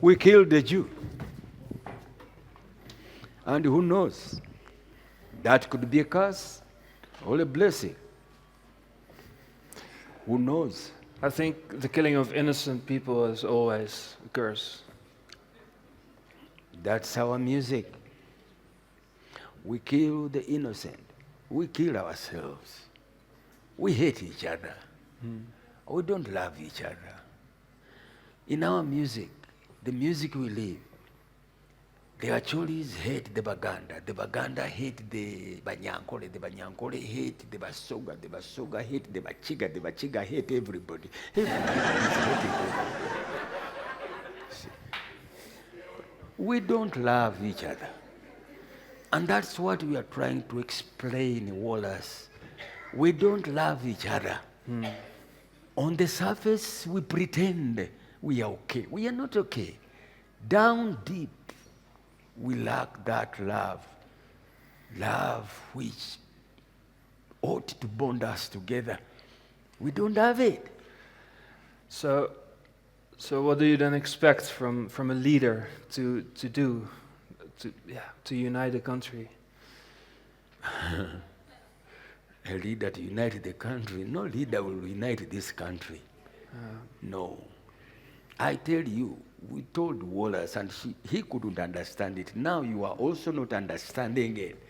We killed the Jew. And who knows? That could be a curse or a blessing. Who knows? I think the killing of innocent people is always a curse. That's our music. We kill the innocent. We kill ourselves. We hate each other. We don't love each other. In our music, the music we live, the Acholis hate the Baganda hate the Banyankole hate the Basoga hate the Bachiga hate everybody. Everybody is hating everybody. We don't love each other. And that's what we are trying to explain, Wallace. We don't love each other. On the surface, we pretend we are okay. We are not okay. Down deep, we lack that love. Love which ought to bond us together. We don't have it. So what do you then expect from a leader to do to unite the country? A leader to unite the country. No leader will unite this country. No. I tell you, we told Wallace and he couldn't understand it. Now you are also not understanding it.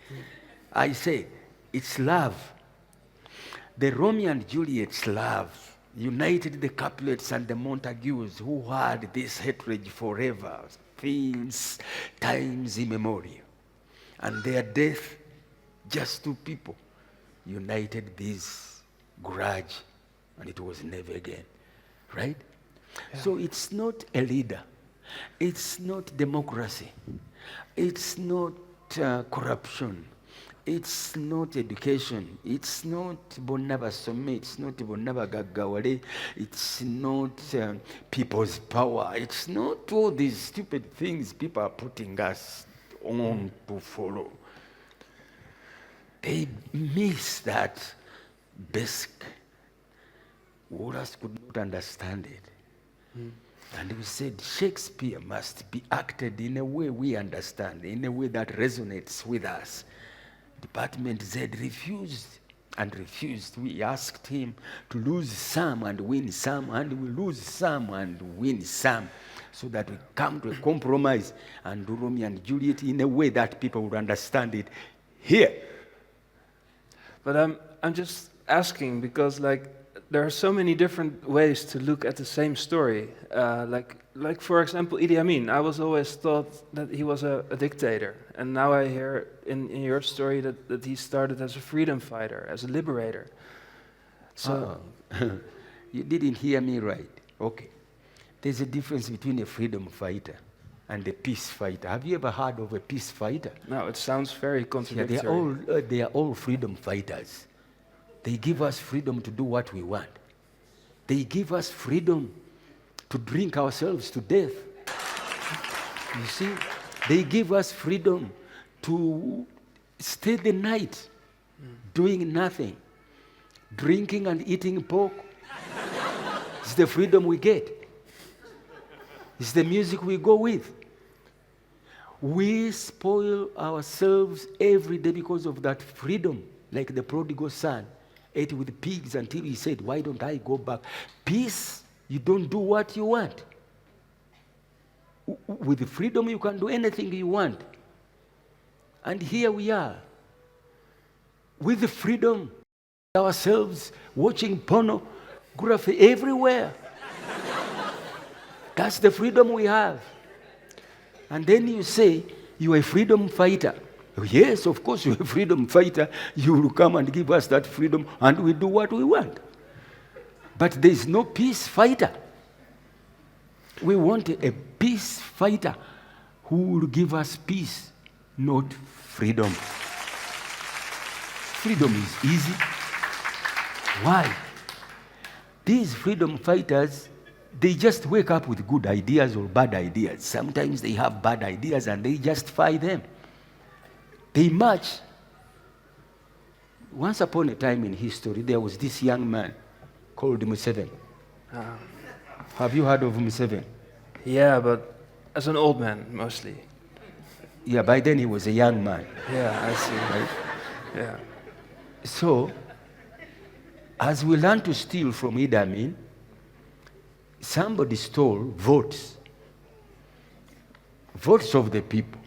I say, it's love. The Romeo and Juliet's love united the Capulets and the Montagues who had this hatred forever, since times immemorial. And their death, just two people, united this grudge, and it was never again. Right? Yeah. So it's not a leader. It's not democracy. It's not corruption. It's not education. It's not Bonava Some. It's not Bonava Gagawale. It's not people's power. It's not all these stupid things people are putting us on to follow. They miss that basic. Wallace could not understand it. And we said Shakespeare must be acted in a way we understand, in a way that resonates with us. Department Z refused and refused. We asked him to lose some and win some, and we lose some and win some, so that we come to a compromise and do Romeo and Juliet in a way that people would understand it here. But I'm just asking because there are so many different ways to look at the same story. Like for example, Idi Amin. I was always thought that he was a dictator, and now I hear in your story that he started as a freedom fighter, as a liberator. So you didn't hear me right. Okay, there's a difference between a freedom fighter and a peace fighter. Have you ever heard of a peace fighter? No, it sounds very contradictory. Yeah, they are all freedom fighters. They give us freedom to do what we want. They give us freedom to drink ourselves to death. You see, they give us freedom to stay the night doing nothing, drinking and eating pork. It's the freedom we get. It's the music we go with. We spoil ourselves every day because of that freedom, like the prodigal son ate with pigs until he said, why don't I go back? Peace, you don't do what you want. With freedom, you can do anything you want. And here we are, with the freedom, ourselves watching pornography everywhere. That's the freedom we have. And then you say, you are a freedom fighter. Yes, of course, you're a freedom fighter. You will come and give us that freedom, and we do what we want. But there is no peace fighter. We want a peace fighter who will give us peace, not freedom. Freedom is easy. Why? These freedom fighters, they just wake up with good ideas or bad ideas. Sometimes they have bad ideas and they justify them. They march. Once upon a time in history, there was this young man called Museveni. Have you heard of Museveni? Yeah, but as an old man, mostly. Yeah, by then he was a young man. Yeah, I see. Right? Yeah. So, as we learn to steal from Idi Amin, somebody stole votes of the people,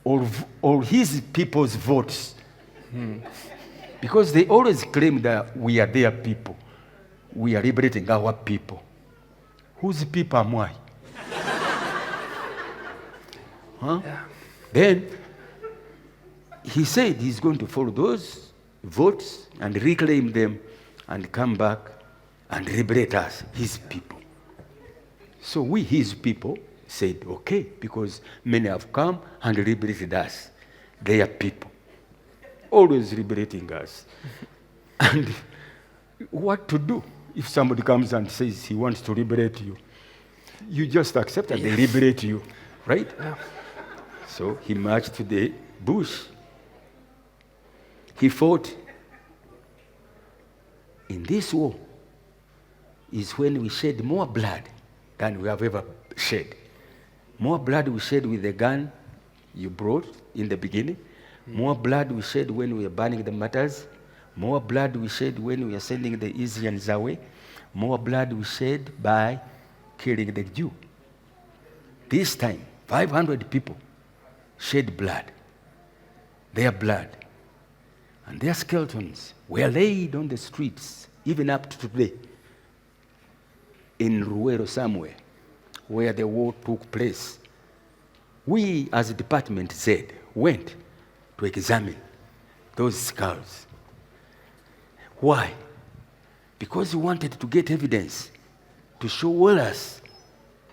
or his people's votes. Because they always claim that we are their people. We are liberating our people. Whose people am I? Huh? Yeah. Then he said he's going to follow those votes and reclaim them and come back and liberate us, his people. So we, his people, said, okay, because many have come and liberated us, their people. Always liberating us. And what to do if somebody comes and says he wants to liberate you? You just accept and they liberate you, right? Yeah. So he marched to the bush. He fought. In this war is when we shed more blood than we have ever shed. More blood we shed with the gun you brought in the beginning. More blood we shed when we were burning the martyrs. More blood we shed when we were sending the Israelites away. More blood we shed by killing the Jew. This time, 500 people shed blood, their blood, and their skeletons were laid on the streets, even up to today, in Ruero somewhere, where the war took place. We, as a department Z, went to examine those skulls. Why? Because we wanted to get evidence to show us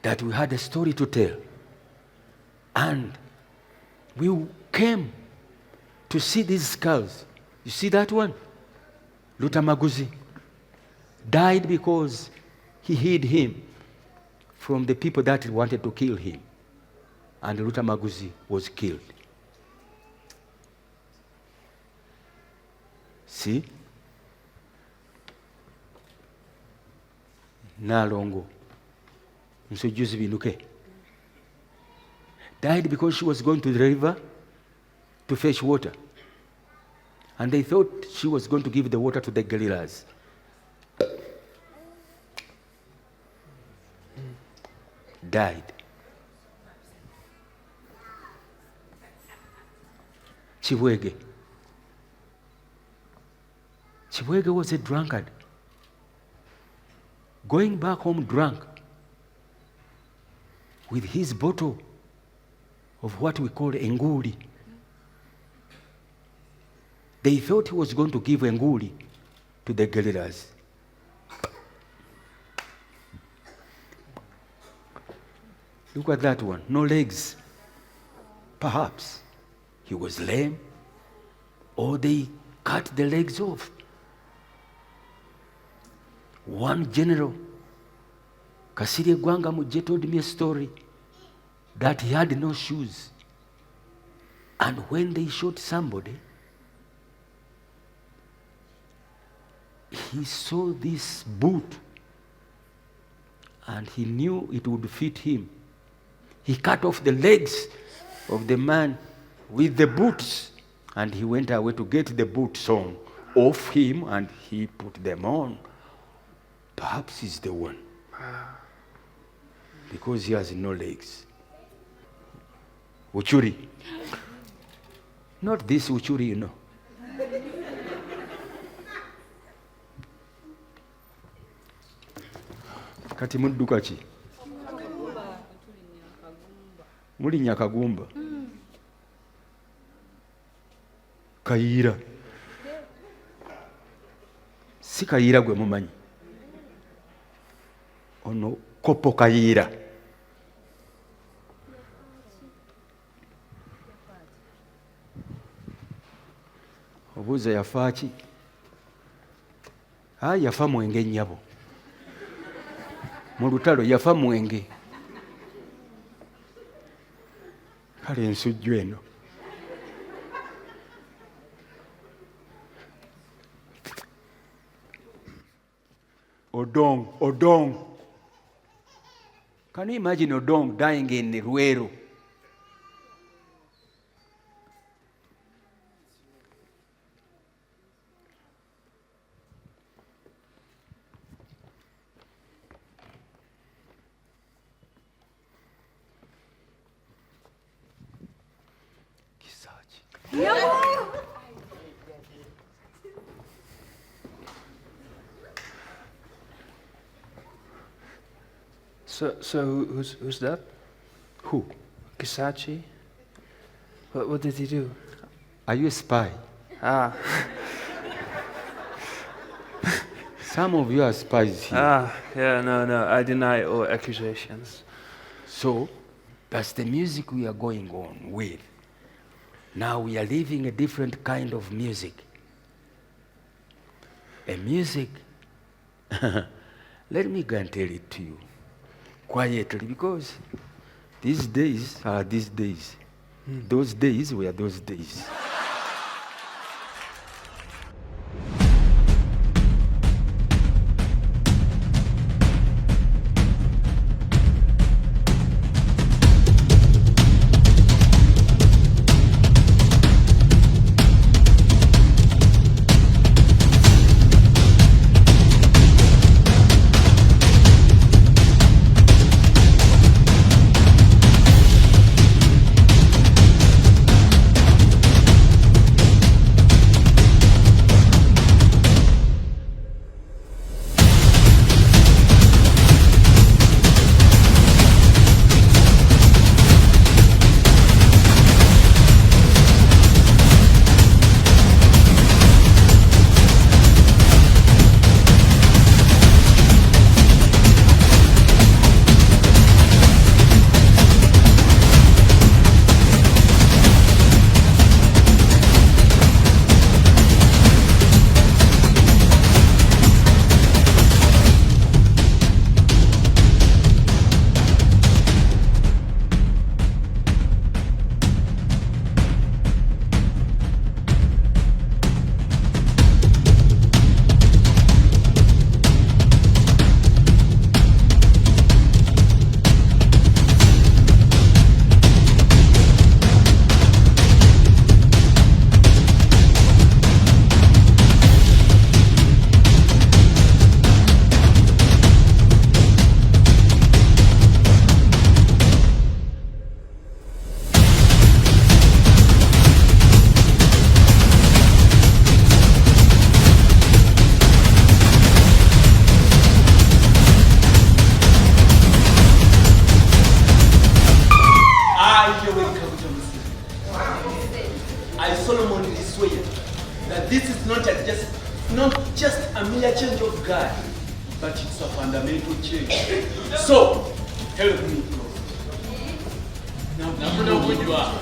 that we had a story to tell. And we came to see these skulls. You see that one? Lutamaguzi died because he hid him from the people that wanted to kill him. And Lutamaguzi was killed. See? Nalongo. Nsujuzi Binuke died because she was going to the river to fetch water. And they thought she was going to give the water to the guerrillas. Died. Chibwege. Chibwege was a drunkard. Going back home drunk with his bottle of what we call enguli. They thought he was going to give enguli to the guerrillas. Look at that one, no legs. Perhaps he was lame, or they cut the legs off. One general, Kasirye Gwanga Muje, told me a story that he had no shoes. And when they shot somebody, he saw this boot and he knew it would fit him. He cut off the legs of the man with the boots, and he went away to get the boots on off him, and he put them on. Perhaps he's the one, because he has no legs. Uchuri. Not this Uchuri, you know. Kati mudduka ki? Muli Nyakagumba. Kayiira. Si Kayiira gwe mumanyi. Ono Kopo Kayiira. Obuuza yafa ki? Yafa mwenge nnyabo. Mu lutalo yafa mwenge. Kale ensujju eno. Odong. Can you imagine Odong dying in Ruero? So who's that? Who? Kisachi? What did he do? Are you a spy? Ah. Some of you are spies here. No, I deny all accusations. So, that's the music we are going on with. Now we are living a different kind of music. A music, let me go and tell it to you quietly, because these days are these days. Those days were those days. I solemnly swear that this is not just a mere change of guard, but it's a fundamental change. So, help me, bro. Now you know who you are.